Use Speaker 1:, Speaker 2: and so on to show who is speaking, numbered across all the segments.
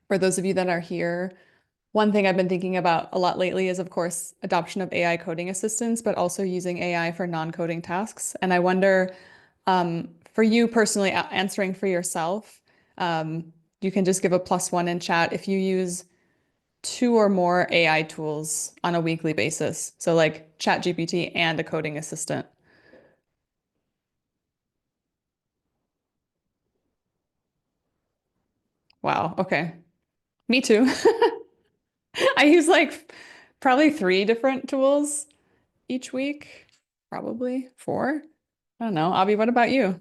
Speaker 1: For those of you that are here, one thing I've been thinking about a lot lately is, of course, adoption of AI coding assistants, but also using AI for non-coding tasks. And I wonder, for you personally, answering for yourself, you can just give a +1 in chat if you use two or more AI tools on a weekly basis. So like ChatGPT and a coding assistant. Wow. Okay. Me too. I use like probably three different tools each week, probably four. I don't know. Abi, what about you?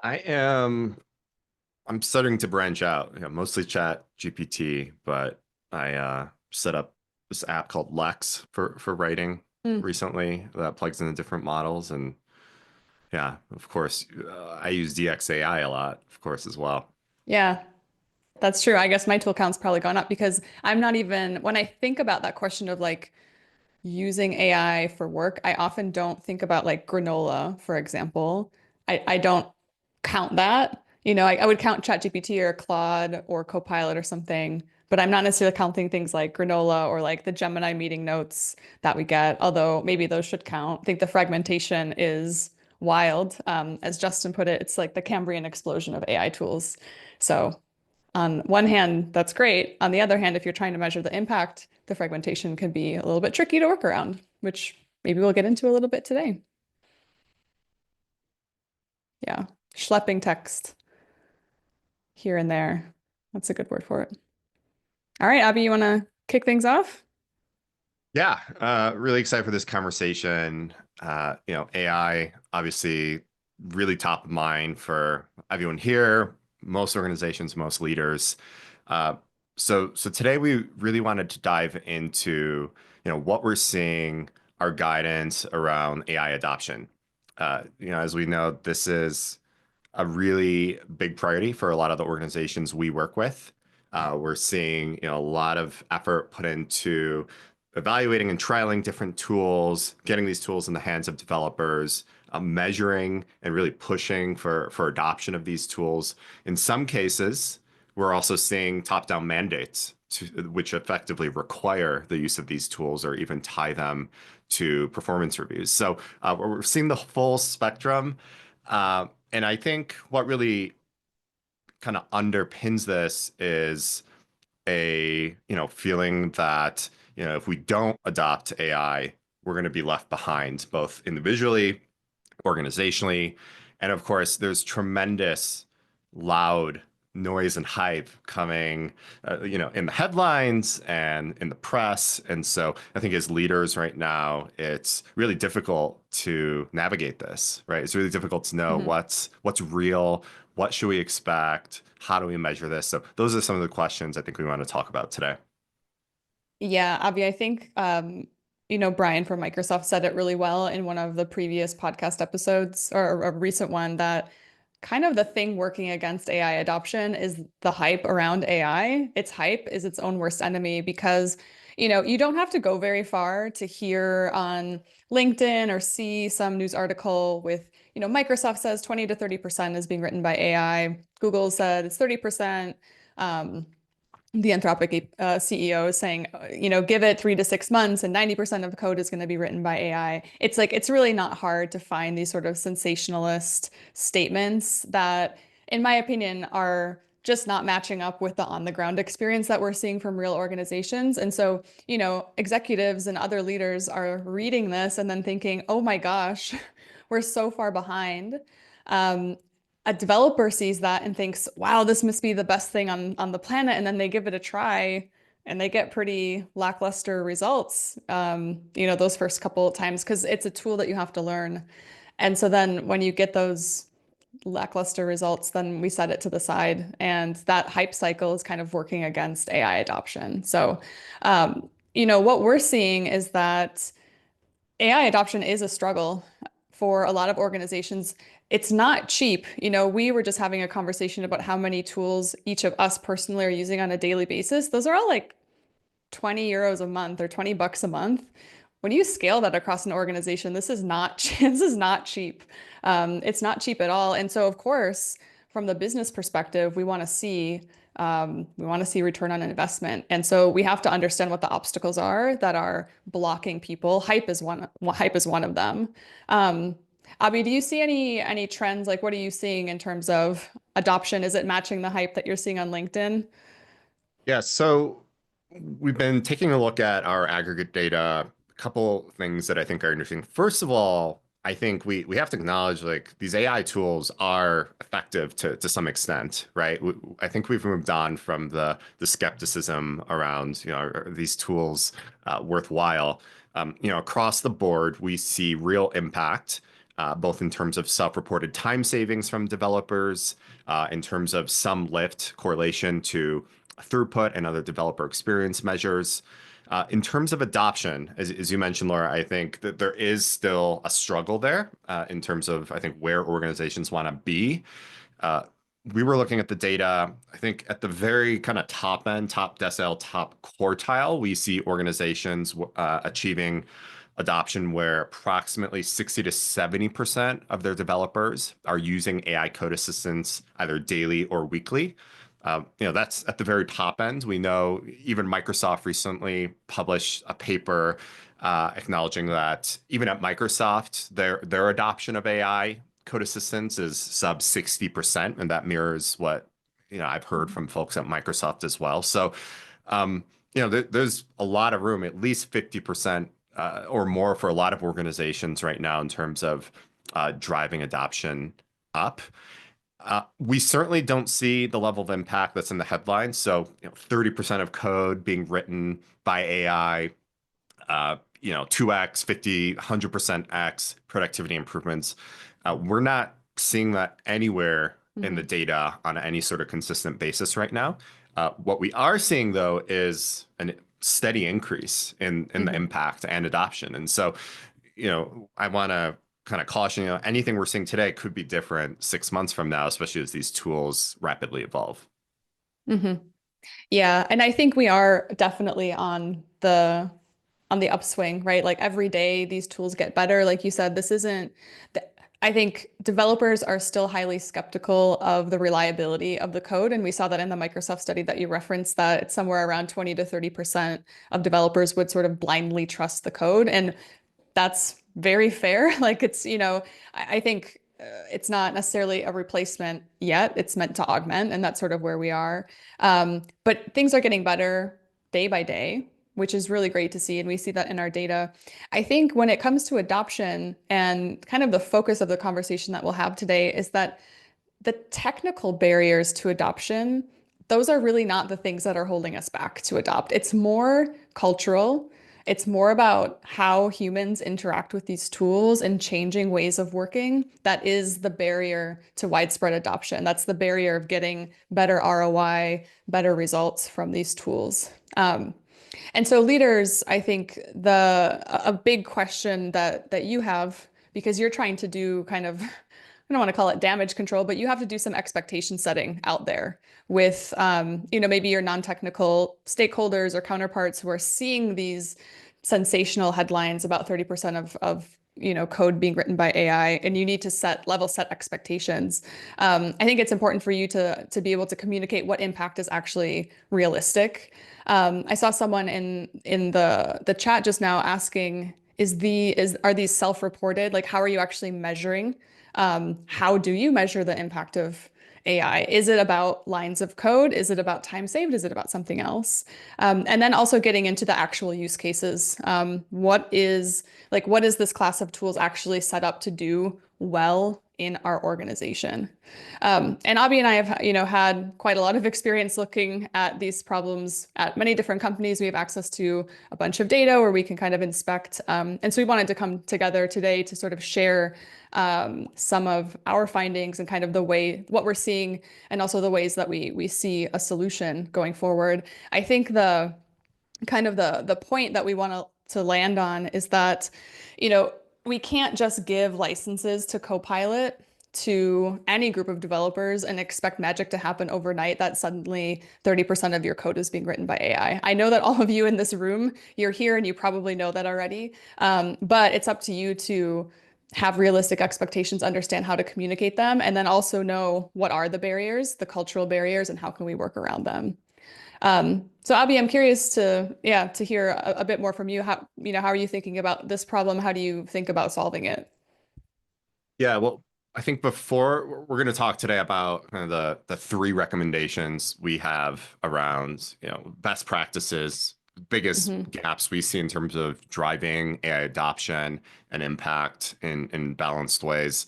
Speaker 2: I am I'm starting to branch out, mostly chat GPT, but I set up this app called Lex for writing
Speaker 1: Hmm.
Speaker 2: recently that plugs into different models. And yeah, of course, I use DXAI a lot, of course, as well.
Speaker 1: Yeah, that's true. I guess my tool count's probably gone up because I'm not even, when I think about that question of like using AI for work, I often don't think about like granola, for example. I don't count that. I would count ChatGPT or Claude or Copilot or something, but I'm not necessarily counting things like granola or like the Gemini meeting notes that we get, although maybe those should count. I think the fragmentation is wild. As Justin put it, it's like the Cambrian explosion of AI tools. So on one hand, that's great. On the other hand, if you're trying to measure the impact, the fragmentation can be a little bit tricky to work around, which maybe we'll get into a little bit today. Yeah. Schlepping text here and there. That's a good word for it. All right, Abby, you want to kick things off?
Speaker 2: Yeah, really excited for this conversation. AI obviously really top of mind for everyone here, most organizations, most leaders. Uh, so today we really wanted to dive into, what we're seeing, our guidance around AI adoption. As we know, this is a really big priority for a lot of the organizations we work with. We're seeing, a lot of effort put into evaluating and trialing different tools, getting these tools in the hands of developers, measuring and really pushing for adoption of these tools. In some cases, we're also seeing top-down mandates which effectively require the use of these tools or even tie them to performance reviews. So we're seeing the full spectrum. And I think what really kind of underpins this is a, feeling that, if we don't adopt AI, we're going to be left behind, both individually, organizationally. And of course, there's tremendous loud noise and hype coming, in the headlines and in the press. And so I think as leaders right now, it's really difficult to navigate this, right? It's really difficult to know
Speaker 1: Mhm.
Speaker 2: what's real, what should we expect, how do we measure this? So those are some of the questions I think we want to talk about today.
Speaker 1: Yeah, Avi, I think Brian from Microsoft said it really well in one of the previous podcast episodes or a recent one that kind of the thing working against AI adoption is the hype around AI. Its hype is its own worst enemy because, you don't have to go very far to hear on LinkedIn or see some news article with, Microsoft says 20 to 30% is being written by AI. Google said it's 30%. Um, the Anthropic CEO is saying, give it 3 to 6 months and 90% of the code is going to be written by AI. It's like, it's really not hard to find these sort of sensationalist statements that, in my opinion, are just not matching up with the on the ground experience that we're seeing from real organizations. And so, executives and other leaders are reading this and then thinking, oh my gosh, we're so far behind. Um, a developer sees that and thinks, wow, this must be the best thing on the planet. And then they give it a try and they get pretty lackluster results, those first couple of times, because it's a tool that you have to learn. And so then when you get those lackluster results, then we set it to the side. And that hype cycle is kind of working against AI adoption. So, what we're seeing is that AI adoption is a struggle for a lot of organizations. It's not cheap. We were just having a conversation about how many tools each of us personally are using on a daily basis. Those are all like 20 euros a month or 20 bucks a month. When you scale that across an organization, this is not this is not cheap. It's not cheap at all. And so, of course, from the business perspective, we want to see return on investment. And so we have to understand what the obstacles are that are blocking people. Hype is one of them. Um, Abi, do you see any trends? Like, what are you seeing in terms of adoption? Is it matching the hype that you're seeing on LinkedIn?
Speaker 2: Yeah, so we've been taking a look at our aggregate data. A couple things that I think are interesting. First of all, I think we have to acknowledge like these AI tools are effective to some extent, right? I think we've moved on from the skepticism around, are these tools worthwhile? Across the board, we see real impact, both in terms of self-reported time savings from developers, in terms of some lift correlation to throughput and other developer experience measures. In terms of adoption, as you mentioned, Laura, I think that there is still a struggle there in terms of, I think, where organizations want to be. Uh, we were looking at the data, I think at the very kind of top end, top decile, top quartile, we see organizations achieving adoption where approximately 60 to 70% of their developers are using AI code assistance either daily or weekly. That's at the very top end. We know even Microsoft recently published a paper acknowledging that even at Microsoft, their adoption of AI code assistance is sub 60%, and that mirrors what I've heard from folks at Microsoft as well. So, there's a lot of room, at least 50% or more for a lot of organizations right now in terms of driving adoption up. We certainly don't see the level of impact that's in the headlines. So, 30% of code being written by AI, 2x, 50, 100% X productivity improvements. We're not seeing that anywhere in the
Speaker 1: Mhm.
Speaker 2: data on any sort of consistent basis right now. What we are seeing, though, is a steady increase in the
Speaker 1: Mhm.
Speaker 2: impact and adoption. And so, I want to kind of caution, anything we're seeing today could be different 6 months from now, especially as these tools rapidly evolve.
Speaker 1: Mhm. Yeah, and I think we are definitely on the upswing, right? Like every day these tools get better. Like you said, this isn't th- I think developers are still highly skeptical of the reliability of the code. And we saw that in the Microsoft study that you referenced, that it's somewhere around 20 to 30% of developers would sort of blindly trust the code. And that's very fair. Like I think it's not necessarily a replacement yet. It's meant to augment, and that's sort of where we are. But things are getting better day by day, which is really great to see. And we see that in our data. I think when it comes to adoption and kind of the focus of the conversation that we'll have today is that the technical barriers to adoption, those are really not the things that are holding us back to adopt. It's more cultural. It's more about how humans interact with these tools and changing ways of working. That is the barrier to widespread adoption. That's the barrier of getting better ROI, better results from these tools. And so leaders, I think a big question that you have, because you're trying to do kind of, I don't want to call it damage control, but you have to do some expectation setting out there with maybe your non-technical stakeholders or counterparts who are seeing these sensational headlines about 30% of code being written by AI, and you need to level set expectations. I think it's important for you to be able to communicate what impact is actually realistic. I saw someone in the chat just now asking, are these self-reported? Like, how are you actually measuring? How do you measure the impact of AI? Is it about lines of code? Is it about time saved? Is it about something else? And then also getting into the actual use cases. What is this class of tools actually set up to do well in our organization? And Abhi and I have, had quite a lot of experience looking at these problems at many different companies. We have access to a bunch of data where we can kind of inspect. And so we wanted to come together today to sort of share some of our findings and kind of what we're seeing, and also the ways that we see a solution going forward. I think the point that we want to land on is that, you know, we can't just give licenses to Copilot to any group of developers and expect magic to happen overnight that suddenly 30% of your code is being written by AI. I know that all of you in this room, you're here and you probably know that already. But it's up to you to have realistic expectations, understand how to communicate them, and then also know what are the barriers, the cultural barriers, and how can we work around them. So Abby, I'm curious to hear a bit more from you. How are you thinking about this problem? How do you think about solving it?
Speaker 2: Yeah, well, I think before we're going to talk today about kind of the three recommendations we have around, best practices, biggest
Speaker 1: Hmm.
Speaker 2: gaps we see in terms of driving AI adoption and impact in balanced ways.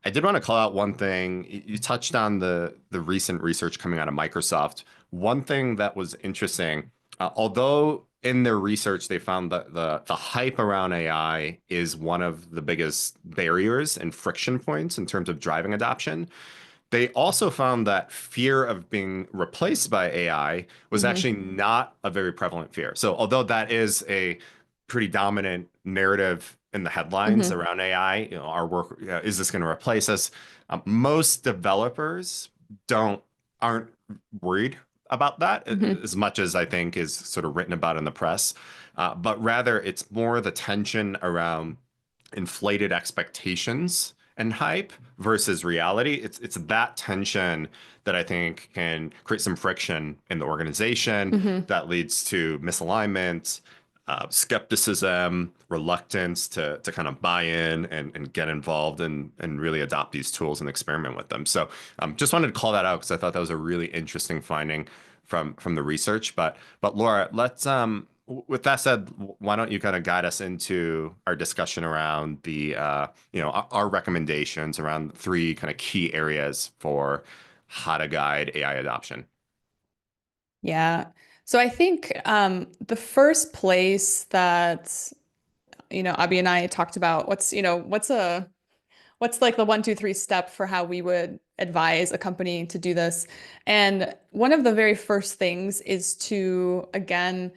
Speaker 2: I did want to call out one thing. You touched on the recent research coming out of Microsoft. One thing that was interesting, although in their research they found that the hype around AI is one of the biggest barriers and friction points in terms of driving adoption. They also found that fear of being replaced by AI was
Speaker 1: Hmm.
Speaker 2: actually not a very prevalent fear. So, although that is a pretty dominant narrative in the headlines
Speaker 1: Hmm.
Speaker 2: around AI, our work, is this going to replace us? Most developers don't aren't worried about that
Speaker 1: Hmm.
Speaker 2: as much as I think is sort of written about in the press. But rather, it's more the tension around inflated expectations and hype versus reality. It's that tension that I think can create some friction in the organization
Speaker 1: Hmm.
Speaker 2: that leads to misalignment, skepticism, reluctance to kind of buy in and get involved and really adopt these tools and experiment with them. So just wanted to call that out because I thought that was a really interesting finding from the research. But Laura, let's with that said, why don't you kind of guide us into our discussion around the our recommendations around three kind of key areas for how to guide AI adoption.
Speaker 1: Yeah. So I think the first place that, Abby and I talked about what's like the one, two, three step for how we would advise a company to do this. And one of the very first things is to, again,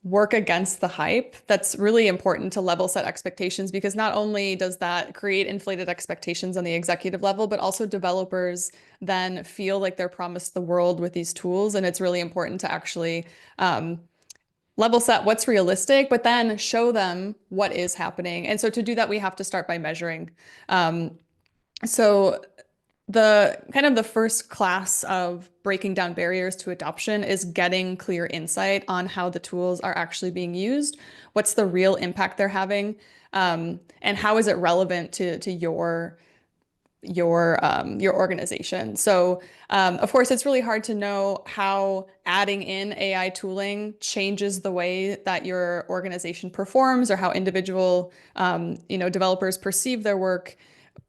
Speaker 1: work against the hype. That's really important to level set expectations because not only does that create inflated expectations on the executive level, but also developers then feel like they're promised the world with these tools. And it's really important to actually um, level set what's realistic, but then show them what is happening. And so to do that, we have to start by measuring. Um, so the kind of the first class of breaking down barriers to adoption is getting clear insight on how the tools are actually being used, what's the real impact they're having, and how is it relevant to your organization. So, of course, it's really hard to know how adding in AI tooling changes the way that your organization performs or how individual developers perceive their work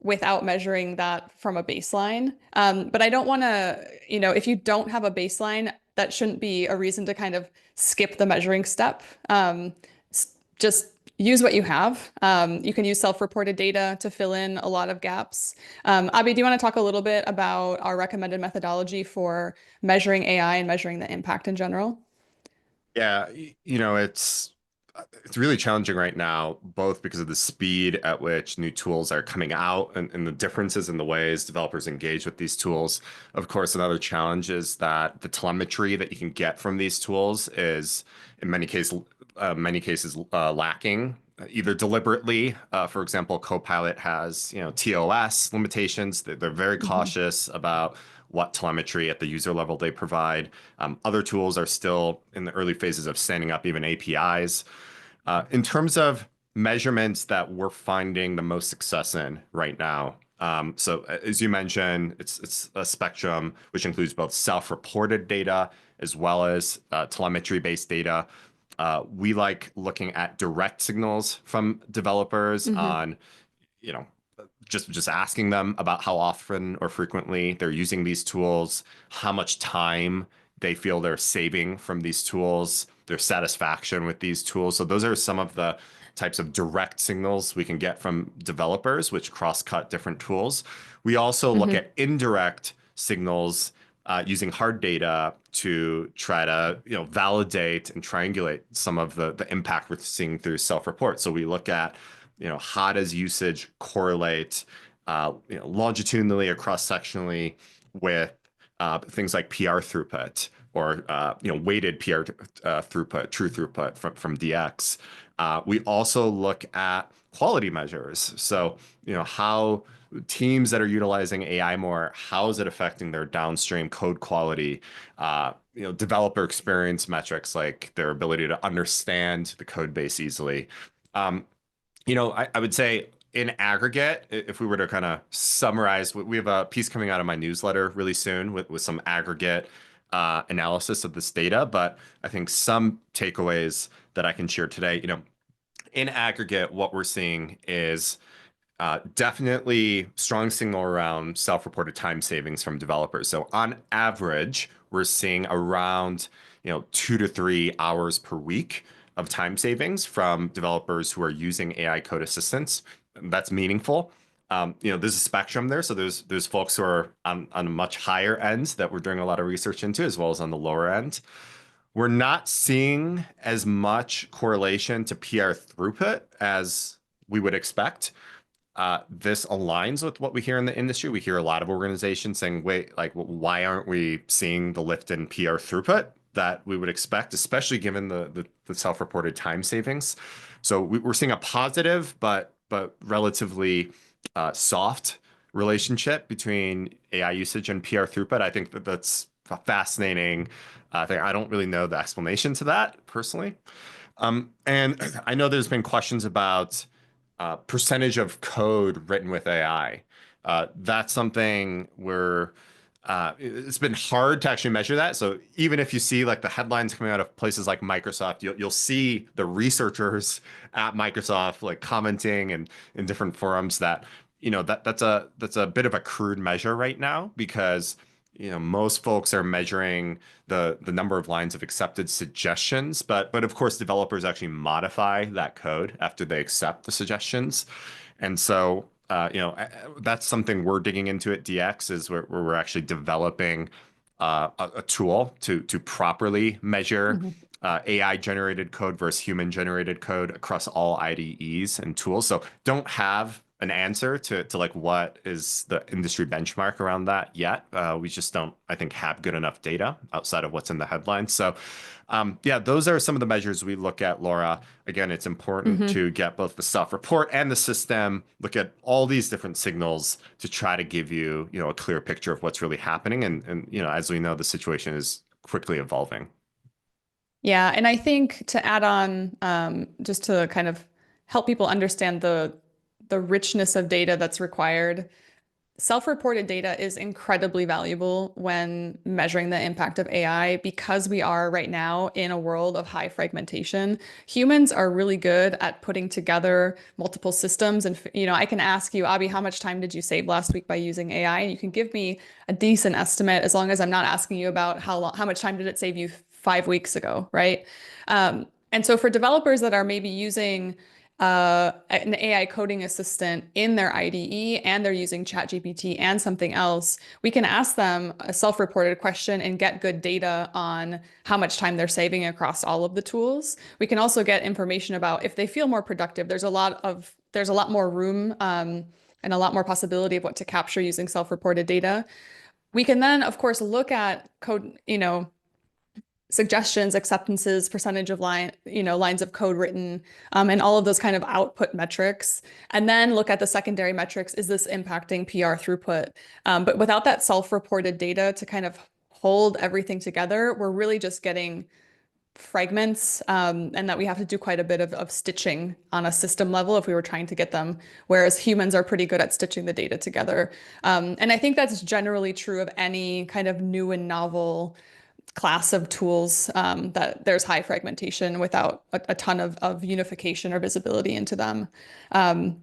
Speaker 1: without measuring that from a baseline. But I don't want to, if you don't have a baseline, that shouldn't be a reason to kind of skip the measuring step. Just use what you have. You can use self-reported data to fill in a lot of gaps. Abi, do you want to talk a little bit about our recommended methodology for measuring AI and measuring the impact in general?
Speaker 2: Yeah, it's really challenging right now, both because of the speed at which new tools are coming out and the differences in the ways developers engage with these tools. Of course, another challenge is that the telemetry that you can get from these tools is, in many cases, lacking. Either deliberately, for example, Copilot has TOS limitations. They're very
Speaker 1: Hmm.
Speaker 2: cautious about what telemetry at the user level they provide. Other tools are still in the early phases of standing up even APIs. In terms of measurements that we're finding the most success in right now, so as you mentioned, it's a spectrum which includes both self-reported data as well as telemetry-based data. We like looking at direct signals from developers
Speaker 1: Hmm.
Speaker 2: on, you know, just asking them about how often or frequently they're using these tools, how much time they feel they're saving from these tools, their satisfaction with these tools. So those are some of the types of direct signals we can get from developers, which cross-cut different tools. We also look
Speaker 1: Hmm.
Speaker 2: at indirect signals using hard data to try to validate and triangulate some of the impact we're seeing through self-report. So we look at how does usage correlate longitudinally or cross-sectionally with things like PR throughput or weighted PR throughput, true throughput from DX. We also look at quality measures. So, how teams that are utilizing AI more, how is it affecting their downstream code quality? Developer experience metrics like their ability to understand the code base easily. Um, I would say in aggregate, if we were to kind of summarize, we have a piece coming out of my newsletter really soon with some aggregate analysis of this data. But I think some takeaways that I can share today, in aggregate, what we're seeing is definitely strong signal around self-reported time savings from developers. So on average, we're seeing around 2 to 3 hours per week of time savings from developers who are using AI code assistants. That's meaningful. There's a spectrum there. So there's folks who are on a much higher end that we're doing a lot of research into, as well as on the lower end. We're not seeing as much correlation to PR throughput as we would expect. This aligns with what we hear in the industry. We hear a lot of organizations saying, wait, like, why aren't we seeing the lift in PR throughput that we would expect, especially given the self-reported time savings? So we're seeing a positive, but relatively soft relationship between AI usage and PR throughput. I think that's a fascinating thing. I don't really know the explanation to that personally. And I know there's been questions about percentage of code written with AI. That's something where it's been hard to actually measure that. So even if you see like the headlines coming out of places like Microsoft, you'll see the researchers at Microsoft like commenting and in different forums that that's a bit of a crude measure right now because most folks are measuring the number of lines of accepted suggestions, but of course developers actually modify that code after they accept the suggestions. And so that's something we're digging into at DX is where we're actually developing a tool to properly measure
Speaker 1: Mhm.
Speaker 2: AI generated code versus human generated code across all IDEs and tools. So don't have an answer to like what is the industry benchmark around that yet. We just don't, I think, have good enough data outside of what's in the headlines. So yeah, those are some of the measures we look at, Laura. Again, it's important
Speaker 1: Mhm.
Speaker 2: to get both the self-report and the system, look at all these different signals to try to give you, a clear picture of what's really happening. And as we know, the situation is quickly evolving.
Speaker 1: Yeah, and I think to add on, just to kind of help people understand the richness of data that's required. Self-reported data is incredibly valuable when measuring the impact of AI because we are right now in a world of high fragmentation. Humans are really good at putting together multiple systems. And, I can ask you, Abi, how much time did you save last week by using AI? And you can give me a decent estimate as long as I'm not asking you about how much time did it save you 5 weeks ago, right? And so for developers that are maybe using an AI coding assistant in their IDE and they're using ChatGPT and something else, we can ask them a self-reported question and get good data on how much time they're saving across all of the tools. We can also get information about if they feel more productive. There's a lot more room and a lot more possibility of what to capture using self-reported data. We can then, of course, look at code, suggestions, acceptances, percentage of lines of code written, and all of those kind of output metrics. And then look at the secondary metrics. Is this impacting PR throughput? But without that self-reported data to kind of hold everything together, we're really just getting fragments, and that we have to do quite a bit of stitching on a system level if we were trying to get them, whereas humans are pretty good at stitching the data together. And I think that's generally true of any kind of new and novel class of tools, that there's high fragmentation without a ton of unification or visibility into them. Um,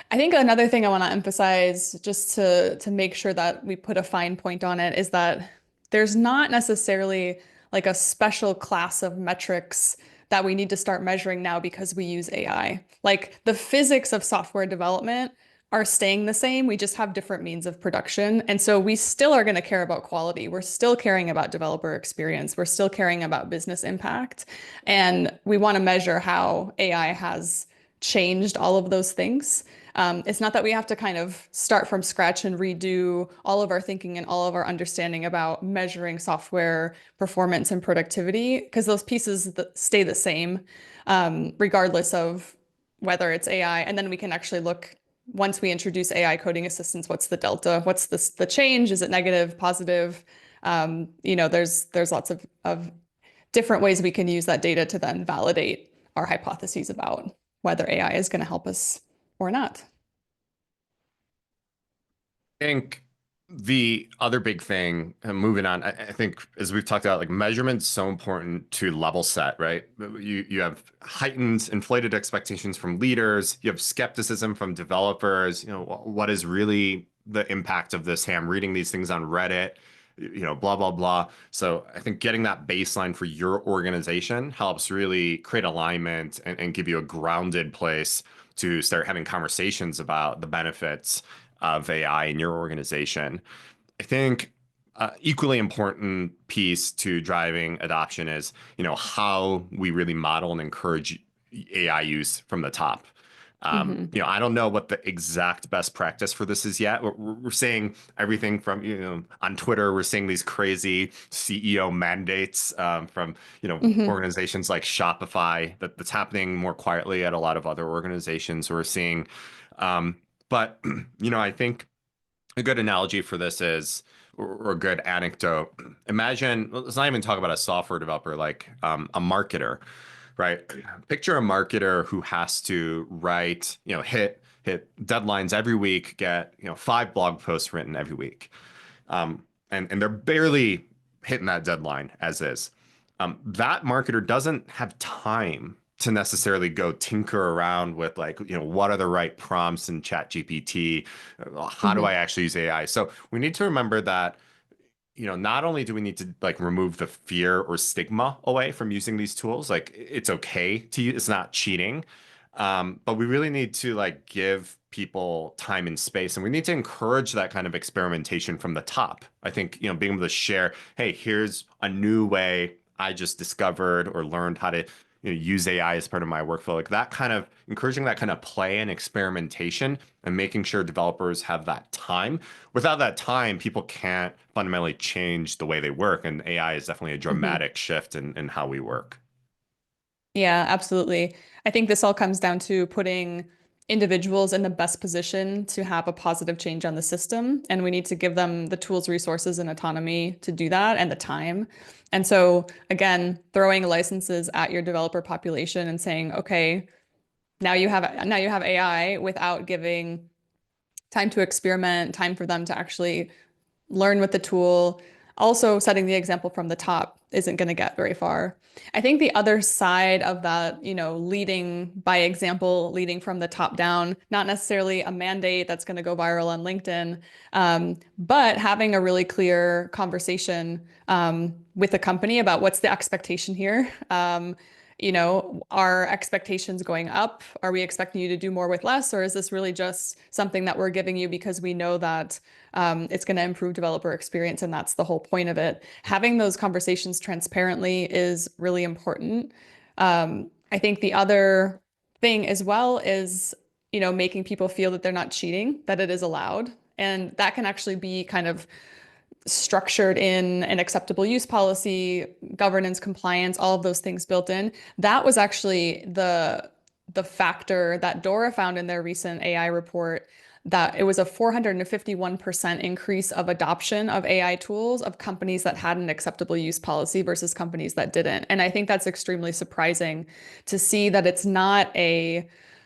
Speaker 1: I think another thing I want to emphasize, just to make sure that we put a fine point on it, is that there's not necessarily like a special class of metrics that we need to start measuring now because we use AI. Like the physics of software development are staying the same. We just have different means of production. And so we still are going to care about quality. We're still caring about developer experience. We're still caring about business impact. And we want to measure how AI has changed all of those things. It's not that we have to kind of start from scratch and redo all of our thinking and all of our understanding about measuring software performance and productivity, because those pieces stay the same, regardless of whether it's AI. And then we can actually look, once we introduce AI coding assistance, what's the delta? What's the change? Is it negative, positive? There's lots of different ways we can use that data to then validate our hypotheses about whether AI is going to help us or not.
Speaker 2: Think the other big thing, moving on, I think as we've talked about, like measurement's so important to level set, right? You have heightened, inflated expectations from leaders. You have skepticism from developers. What is really the impact of this? Hey, I'm reading these things on Reddit, blah, blah, blah. So I think getting that baseline for your organization helps really create alignment and give you a grounded place to start having conversations about the benefits of AI in your organization. I think equally important piece to driving adoption is, how we really model and encourage AI use from the top.
Speaker 1: Hmm.
Speaker 2: I don't know what the exact best practice for this is yet. We're seeing everything from, on Twitter, we're seeing these crazy CEO mandates from,
Speaker 1: Hmm.
Speaker 2: organizations like Shopify that's happening more quietly at a lot of other organizations we're seeing. Um, but, I think a good analogy for this is, or a good anecdote. Imagine, let's not even talk about a software developer, like a marketer, right? Picture a marketer who has to write, hit deadlines every week, get, 5 blog posts written every week. And they're barely hitting that deadline as is. That marketer doesn't have time to necessarily go tinker around with, like, what are the right prompts in Chat GPT? How do I
Speaker 1: Hmm.
Speaker 2: actually use AI? So we need to remember that, not only do we need to like remove the fear or stigma away from using these tools, like it's okay to use, it's not cheating. But we really need to like give people time and space, and we need to encourage that kind of experimentation from the top. I think, being able to share, hey, here's a new way I just discovered or learned how to, use AI as part of my workflow. Like that kind of encouraging that kind of play and experimentation and making sure developers have that time. Without that time, people can't fundamentally change the way they work. And AI is definitely a
Speaker 1: Hmm.
Speaker 2: dramatic shift in how we work.
Speaker 1: Yeah, absolutely. I think this all comes down to putting individuals in the best position to have a positive change on the system. And we need to give them the tools, resources, and autonomy to do that and the time. And so, again, throwing licenses at your developer population and saying, okay, now you have AI without giving time to experiment, time for them to actually learn with the tool. Also, setting the example from the top isn't going to get very far. I think the other side of that, leading by example, leading from the top down, not necessarily a mandate that's going to go viral on LinkedIn, but having a really clear conversation with the company about what's the expectation here. Are expectations going up? Are we expecting you to do more with less? Or is this really just something that we're giving you because we know that it's going to improve developer experience, and that's the whole point of it. Having those conversations transparently is really important. I think the other thing as well is, making people feel that they're not cheating, that it is allowed. And that can actually be kind of structured in an acceptable use policy, governance, compliance, all of those things built in. That was actually the factor that Dora found in their recent AI report, that it was a 451% increase of adoption of AI tools of companies that had an acceptable use policy versus companies that didn't. And I think that's extremely surprising to see that it's not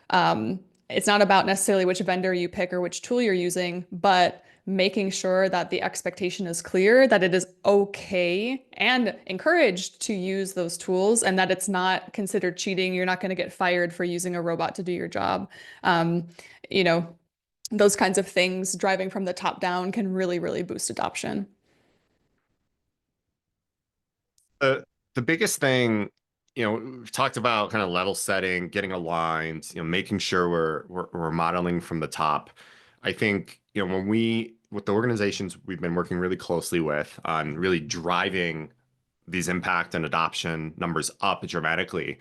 Speaker 1: about necessarily which vendor you pick or which tool you're using, but making sure that the expectation is clear, that it is okay and encouraged to use those tools, and that it's not considered cheating. You're not going to get fired for using a robot to do your job. Um, you know, those kinds of things driving from the top down can really, really boost adoption.
Speaker 2: The the biggest thing, we've talked about kind of level setting, getting aligned, making sure we're modeling from the top. I think, when with the organizations we've been working really closely with on really driving these impact and adoption numbers up dramatically,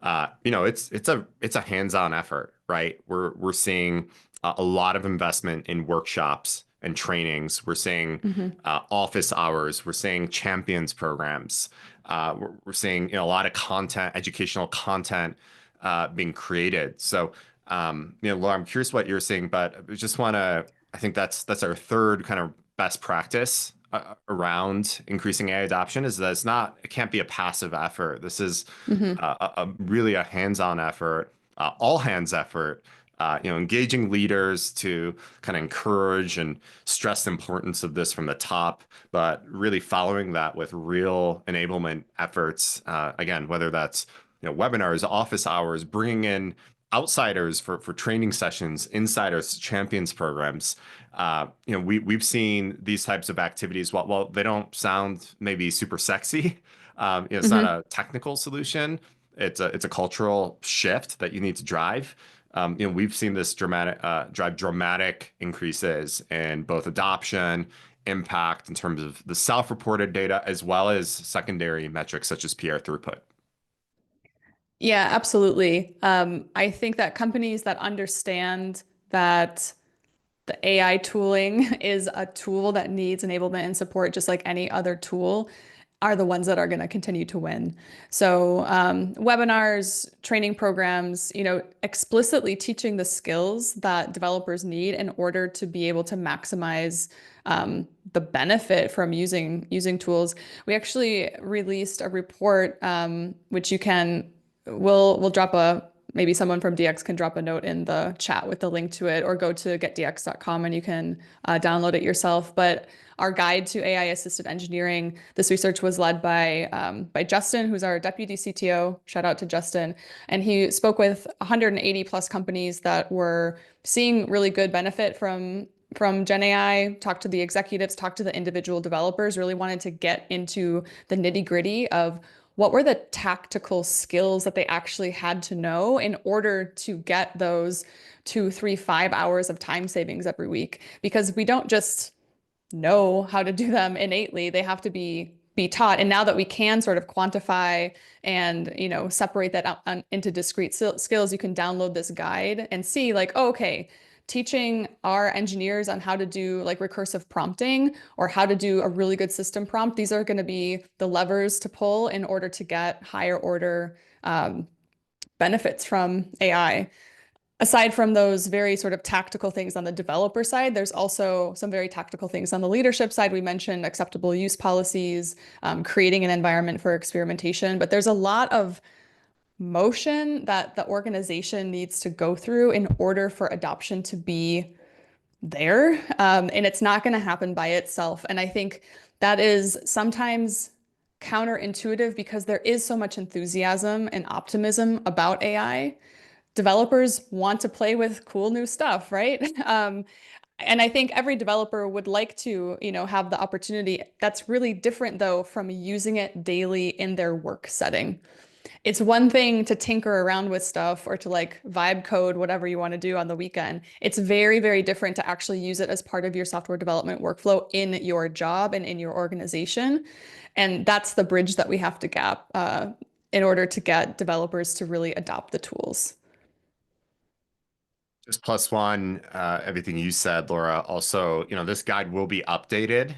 Speaker 2: it's a hands-on effort, right? We're seeing a lot of investment in workshops and trainings. We're seeing
Speaker 1: Hmm.
Speaker 2: office hours. We're seeing champions programs. We're seeing a lot of content, educational content being created. So, Laura, I'm curious what you're seeing, but I just want to. I think that's our third kind of best practice around increasing AI adoption is that it can't be a passive effort. This is
Speaker 1: Hmm.
Speaker 2: really a hands-on effort, all hands effort. Engaging leaders to kind of encourage and stress the importance of this from the top, but really following that with real enablement efforts. Again, whether that's webinars, office hours, bringing in outsiders for training sessions, insiders, champions programs. We've seen these types of activities. While they don't sound maybe super sexy, it's not
Speaker 1: Hmm.
Speaker 2: a technical solution. It's a cultural shift that you need to drive. We've seen this drive dramatic increases in both adoption, impact in terms of the self-reported data, as well as secondary metrics such as PR throughput.
Speaker 1: Yeah, absolutely. I think that companies that understand that the AI tooling is a tool that needs enablement and support just like any other tool are the ones that are going to continue to win. So, webinars, training programs, explicitly teaching the skills that developers need in order to be able to maximize the benefit from using tools. We actually released a report, which we'll drop maybe someone from DX can drop a note in the chat with the link to it, or go to getdx.com and you can download it yourself. But our guide to AI assisted engineering, this research was led by Justin, who's our deputy CTO. Shout out to Justin. And he spoke with 180 plus companies that were seeing really good benefit from GenAI, talked to the executives, talked to the individual developers, really wanted to get into the nitty gritty of what were the tactical skills that they actually had to know in order to get those 2, 3, 5 hours of time savings every week. Because we don't just know how to do them innately. They have to be taught. And now that we can sort of quantify and separate that out into discrete skills, you can download this guide and see like, oh, okay, teaching our engineers on how to do like recursive prompting or how to do a really good system prompt. These are going to be the levers to pull in order to get higher order benefits from AI. Aside from those very sort of tactical things on the developer side, there's also some very tactical things on the leadership side. We mentioned acceptable use policies, creating an environment for experimentation, but there's a lot of motion that the organization needs to go through in order for adoption to be there. And it's not going to happen by itself. And I think that is sometimes counterintuitive because there is so much enthusiasm and optimism about AI. Developers want to play with cool new stuff, right? And I think every developer would like to, have the opportunity. That's really different though from using it daily in their work setting. It's one thing to tinker around with stuff or to like vibe code whatever you want to do on the weekend. It's very, very different to actually use it as part of your software development workflow in your job and in your organization. And that's the bridge that we have to gap in order to get developers to really adopt the tools.
Speaker 2: Just plus one, everything you said, Laura. Also, this guide will be updated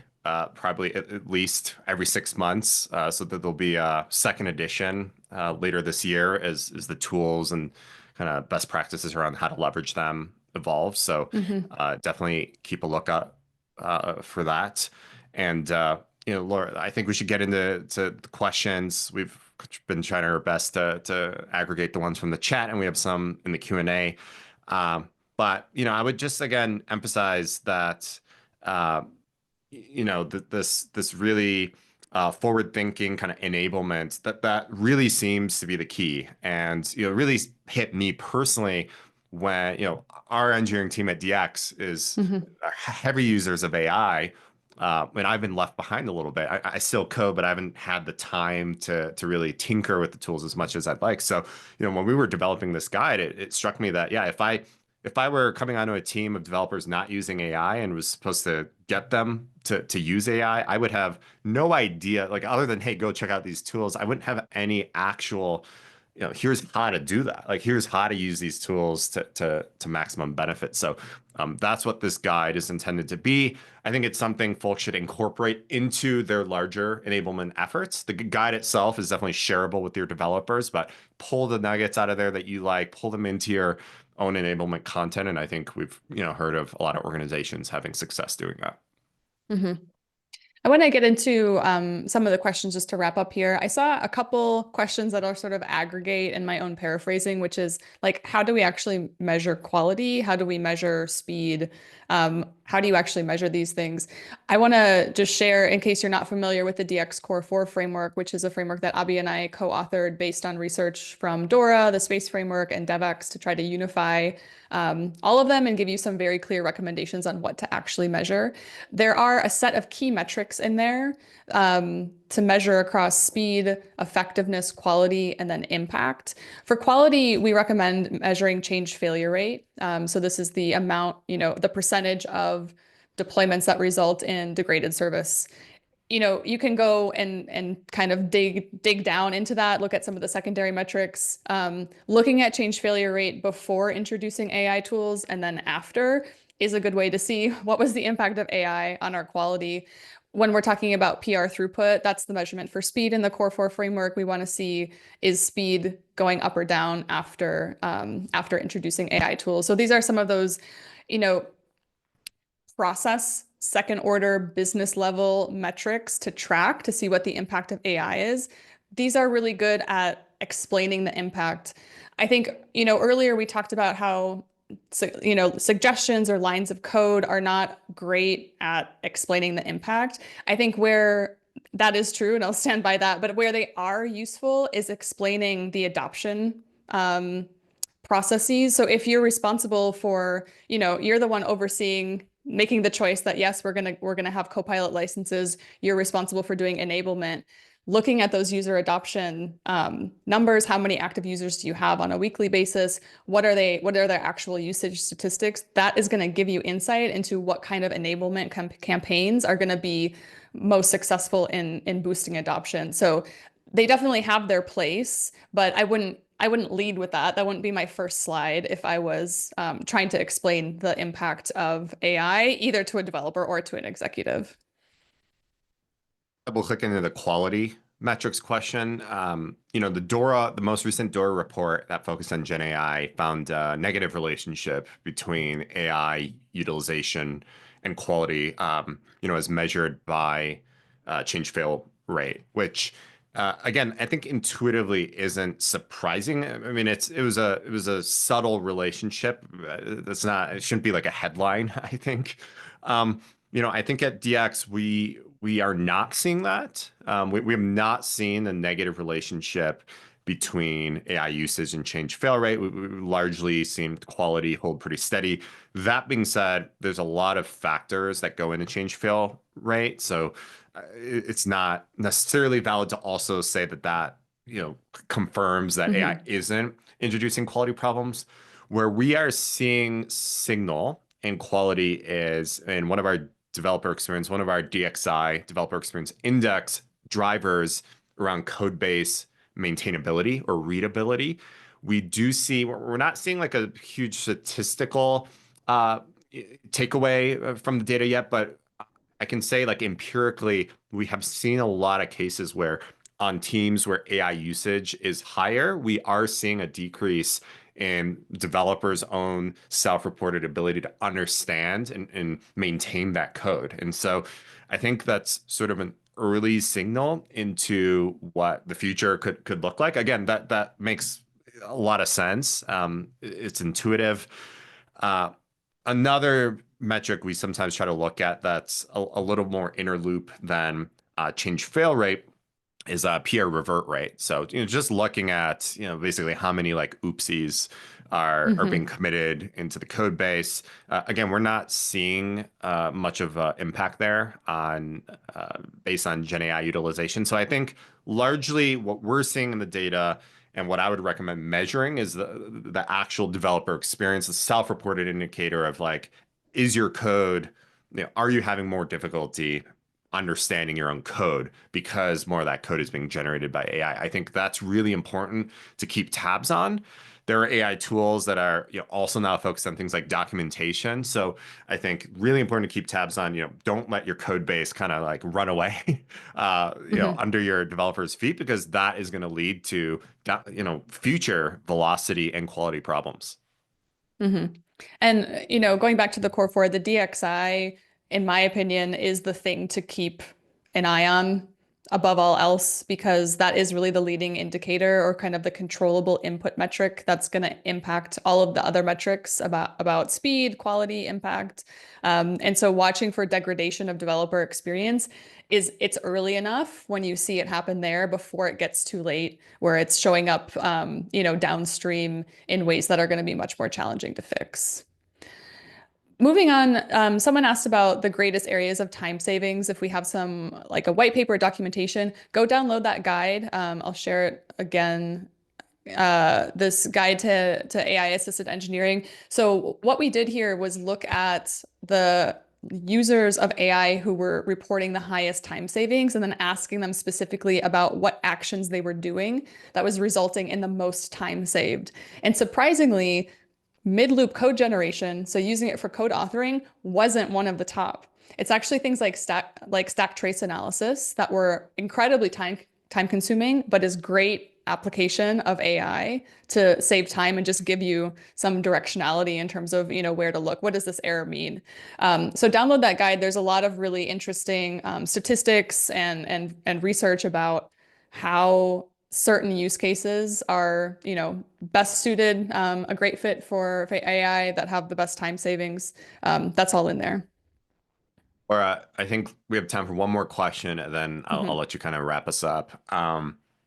Speaker 2: probably at least every 6 months, so that there'll be a second edition later this year as the tools and kind of best practices around how to leverage them evolve. So
Speaker 1: Hmm.
Speaker 2: definitely keep a lookout for that. And Laura, I think we should get into the questions. We've been trying our best to aggregate the ones from the chat, and we have some in the Q&A. But I would just again emphasize that this really forward-thinking kind of enablement that really seems to be the key, and really hit me personally when our engineering team at DX is
Speaker 1: Hmm.
Speaker 2: heavy users of AI. And I've been left behind a little bit. I still code, but I haven't had the time to really tinker with the tools as much as I'd like. So, when we were developing this guide, it struck me that yeah, if I were coming onto a team of developers not using AI and was supposed to get them to use AI, I would have no idea, like other than, hey, go check out these tools. I wouldn't have any actual here's how to do that. Like, here's how to use these tools to maximum benefit. So that's what this guide is intended to be. I think it's something folks should incorporate into their larger enablement efforts. The guide itself is definitely shareable with your developers, but pull the nuggets out of there that you like, pull them into your own enablement content. And I think we've, heard of a lot of organizations having success doing that.
Speaker 1: Mhm. I want to get into some of the questions just to wrap up here. I saw a couple questions that are sort of aggregate in my own paraphrasing, which is like, how do we actually measure quality? How do we measure speed? How do you actually measure these things? I want to just share, in case you're not familiar with the DX Core 4 framework, which is a framework that Abi and I co-authored based on research from Dora, the Space Framework, and DevX to try to unify all of them and give you some very clear recommendations on what to actually measure. There are a set of key metrics in there to measure across speed, effectiveness, quality, and then impact. For quality, we recommend measuring change failure rate. So this is the amount, the percentage of deployments that result in degraded service. You can go and kind of dig down into that, look at some of the secondary metrics. Looking at change failure rate before introducing AI tools and then after is a good way to see what was the impact of AI on our quality. When we're talking about PR throughput, that's the measurement for speed in the Core 4 framework. We want to see, is speed going up or down after introducing AI tools. So these are some of those, you know, process second order business level metrics to track to see what the impact of AI is. These are really good at explaining the impact. I think, earlier we talked about how, suggestions or lines of code are not great at explaining the impact. I think where that is true, and I'll stand by that, but where they are useful is explaining the adoption processes. So if you're responsible for, you're the one overseeing making the choice that yes, we're gonna have Copilot licenses, you're responsible for doing enablement. Looking at those user adoption numbers, how many active users do you have on a weekly basis? What are their actual usage statistics? That is going to give you insight into what kind of enablement campaigns are going to be most successful in boosting adoption. So they definitely have their place, but I wouldn't lead with that. That wouldn't be my first slide if I was trying to explain the impact of AI either to a developer or to an executive.
Speaker 2: Double click into the quality metrics question. The most recent Dora report that focused on Gen AI found a negative relationship between AI utilization and quality, as measured by change fail rate, which again, I think intuitively isn't surprising. I mean, it was a subtle relationship. It shouldn't be like a headline, I think. I think at DX we are not seeing that. We have not seen a negative relationship between AI usage and change fail rate. We largely seen quality hold pretty steady. That being said, there's a lot of factors that go into change fail rate. So it's not necessarily valid to also say that confirms that AI
Speaker 1: Hmm.
Speaker 2: isn't introducing quality problems. Where we are seeing signal and quality is in one of our DXI developer experience index drivers around code base maintainability or readability. We're not seeing like a huge statistical uh, takeaway from the data yet, but I can say like empirically, we have seen a lot of cases where on teams where AI usage is higher, we are seeing a decrease in developers' own self-reported ability to understand and maintain that code. And so I think that's sort of an early signal into what the future could look like. Again, that makes a lot of sense. It's intuitive. Uh, Another metric we sometimes try to look at that's a little more inner loop than change fail rate is PR revert rate. So, just looking at, basically how many like oopsies are being
Speaker 1: Hmm.
Speaker 2: committed into the code base. Again, we're not seeing much of impact there on based on Gen AI utilization. So I think largely what we're seeing in the data and what I would recommend measuring is the actual developer experience, the self-reported indicator of like, is your code, are you having more difficulty understanding your own code because more of that code is being generated by AI. I think that's really important to keep tabs on. There are AI tools that are, also now focused on things like documentation. So I think really important to keep tabs on, don't let your code base kind of like run away,
Speaker 1: Hmm.
Speaker 2: under your developers' feet, because that is going to lead to, future velocity and quality problems.
Speaker 1: Hmm. And, going back to the core four, the DXI, in my opinion, is the thing to keep an eye on above all else, because that is really the leading indicator or kind of the controllable input metric that's going to impact all of the other metrics about speed, quality, impact. And so watching for degradation of developer experience it's early enough when you see it happen there before it gets too late, where it's showing up, downstream in ways that are going to be much more challenging to fix. Moving on, someone asked about the greatest areas of time savings. If we have some, like a white paper documentation, go download that guide. I'll share it again, this guide to AI assisted engineering. So what we did here was look at the users of AI who were reporting the highest time savings and then asking them specifically about what actions they were doing that was resulting in the most time saved. And surprisingly, mid-loop code generation, so using it for code authoring, wasn't one of the top. It's actually things like stack trace analysis that were incredibly time consuming, but is great application of AI to save time and just give you some directionality in terms of, where to look. What does this error mean? So download that guide. There's a lot of really interesting statistics and research about how certain use cases are, best suited, a great fit for AI that have the best time savings. That's all in there.
Speaker 2: Or I think we have time for one more question, and then I'll
Speaker 1: Hmm.
Speaker 2: let you kind of wrap us up.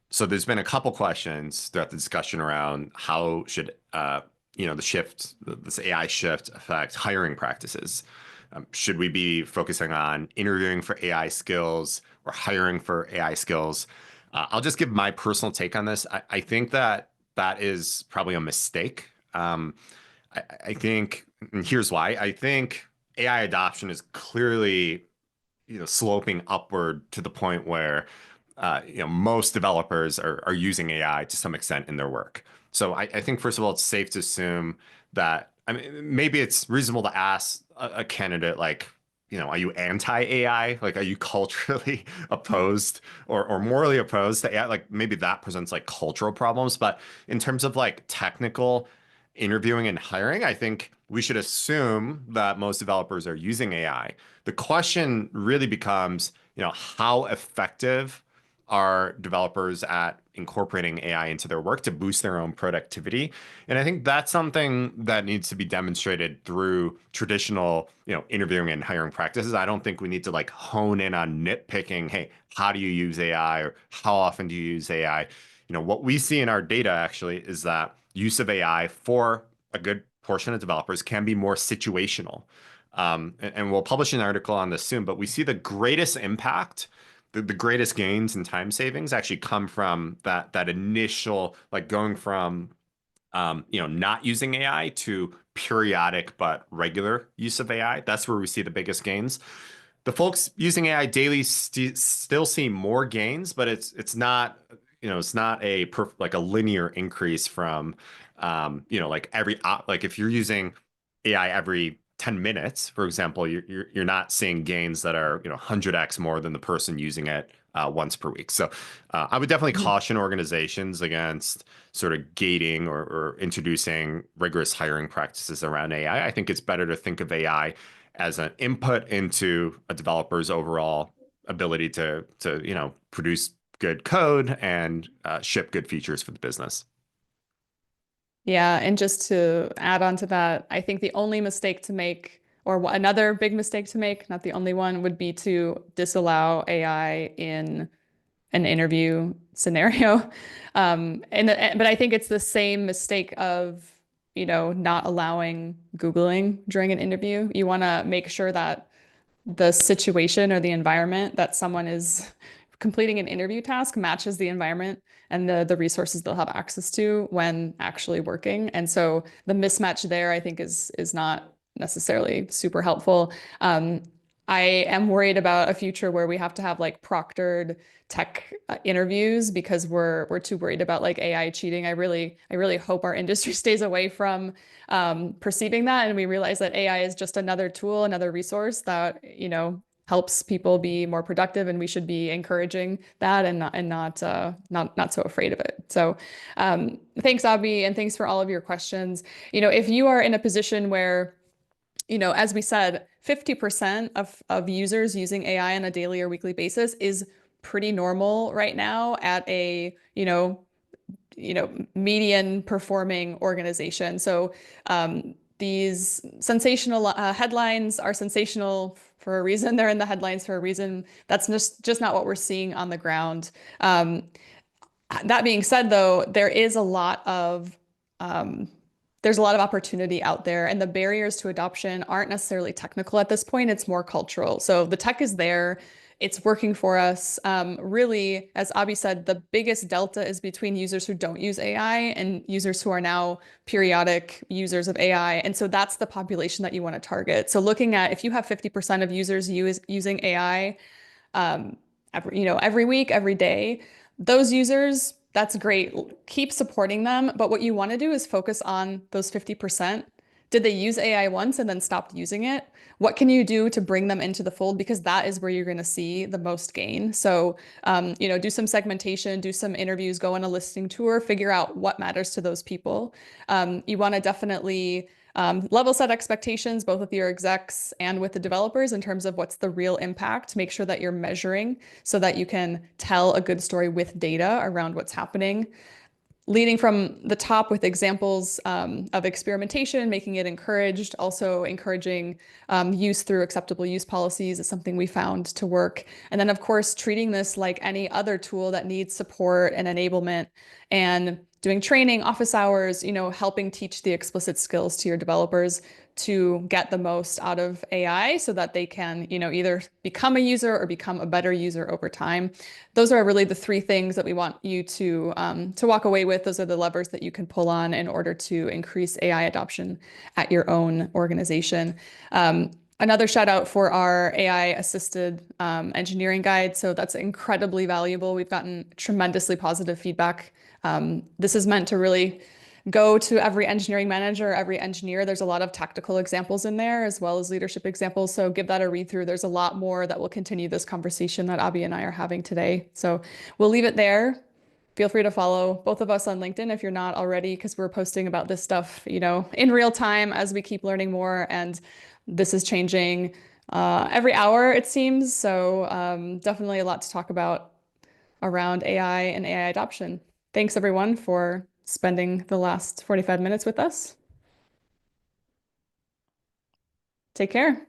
Speaker 2: So there's been a couple questions throughout the discussion around how should the shift, this AI shift affect hiring practices. Should we be focusing on interviewing for AI skills or hiring for AI skills? I'll just give my personal take on this. I think that that is probably a mistake. I think, and here's why. I think AI adoption is clearly, sloping upward to the point where, most developers are using AI to some extent in their work. So I think, first of all, it's safe to assume that, I mean, maybe it's reasonable to ask a candidate like, are you anti-AI? Like, are you culturally opposed or morally opposed to AI? Like, maybe that presents like cultural problems. But in terms of like technical interviewing and hiring, I think we should assume that most developers are using AI. The question really becomes, how effective are developers at incorporating AI into their work to boost their own productivity? And I think that's something that needs to be demonstrated through traditional, interviewing and hiring practices. I don't think we need to like hone in on nitpicking, hey, how do you use AI or how often do you use AI? What we see in our data actually is that use of AI for a good portion of developers can be more situational. And we'll publish an article on this soon, but we see the greatest impact, the greatest gains in time savings actually come from that initial, like going from not using AI to periodic but regular use of AI. That's where we see the biggest gains. The folks using AI daily still see more gains, but it's not, it's not like a linear increase from, like like if you're using AI every 10 minutes, for example, you're not seeing gains that are, 100x more than the person using it once per week. So I would definitely
Speaker 1: Hmm.
Speaker 2: caution organizations against sort of gating or introducing rigorous hiring practices around AI. I think it's better to think of AI as an input into a developer's overall ability to produce good code and ship good features for the business.
Speaker 1: Yeah, and just to add on to that, I think the only mistake to make, or another big mistake to make, not the only one, would be to disallow AI in an interview scenario. But I think it's the same mistake of, not allowing Googling during an interview. You want to make sure that the situation or the environment that someone is completing an interview task matches the environment and the resources they'll have access to when actually working. And so the mismatch there, I think, is not necessarily super helpful. I am worried about a future where we have to have like proctored tech interviews because we're too worried about like AI cheating. I really hope our industry stays away from perceiving that, and we realize that AI is just another tool, another resource that, helps people be more productive, and we should be encouraging that and not so afraid of it. So thanks, Abby, and thanks for all of your questions. If you are in a position where as we said, 50% of users using AI on a daily or weekly basis is pretty normal right now at a, median performing organization. So these sensational headlines are sensational for a reason. They're in the headlines for a reason. That's just not what we're seeing on the ground. Um, that being said, though, um, there's a lot of opportunity out there, and the barriers to adoption aren't necessarily technical at this point. It's more cultural. So the tech is there. It's working for us. Really, as Abby said, the biggest delta is between users who don't use AI and users who are now periodic users of AI. And so that's the population that you want to target. So looking at if you have 50% of users using AI, every week, every day. Those users, that's great. Keep supporting them. But what you want to do is focus on those 50%. Did they use AI once and then stopped using it? What can you do to bring them into the fold? Because that is where you're going to see the most gain. So, do some segmentation, do some interviews, go on a listening tour, figure out what matters to those people. You want to definitely level set expectations, both with your execs and with the developers in terms of what's the real impact. Make sure that you're measuring so that you can tell a good story with data around what's happening, leading from the top with examples of experimentation, making it encouraged, also encouraging use through acceptable use policies is something we found to work. And then, of course, treating this like any other tool that needs support and enablement and doing training, office hours, helping teach the explicit skills to your developers to get the most out of AI so that they can, either become a user or become a better user over time. Those are really the three things that we want you to walk away with. Those are the levers that you can pull on in order to increase AI adoption at your own organization. Another shout out for our AI assisted engineering guide. So that's incredibly valuable. We've gotten tremendously positive feedback. This is meant to really go to every engineering manager, every engineer. There's a lot of tactical examples in there as well as leadership examples. So give that a read through. There's a lot more that will continue this conversation that Abby and I are having today. So we'll leave it there. Feel free to follow both of us on LinkedIn if you're not already, because we're posting about this stuff, in real time as we keep learning more. And this is changing every hour, it seems. So definitely a lot to talk about around AI and AI adoption. Thanks everyone for spending the last 45 minutes with us. Take care.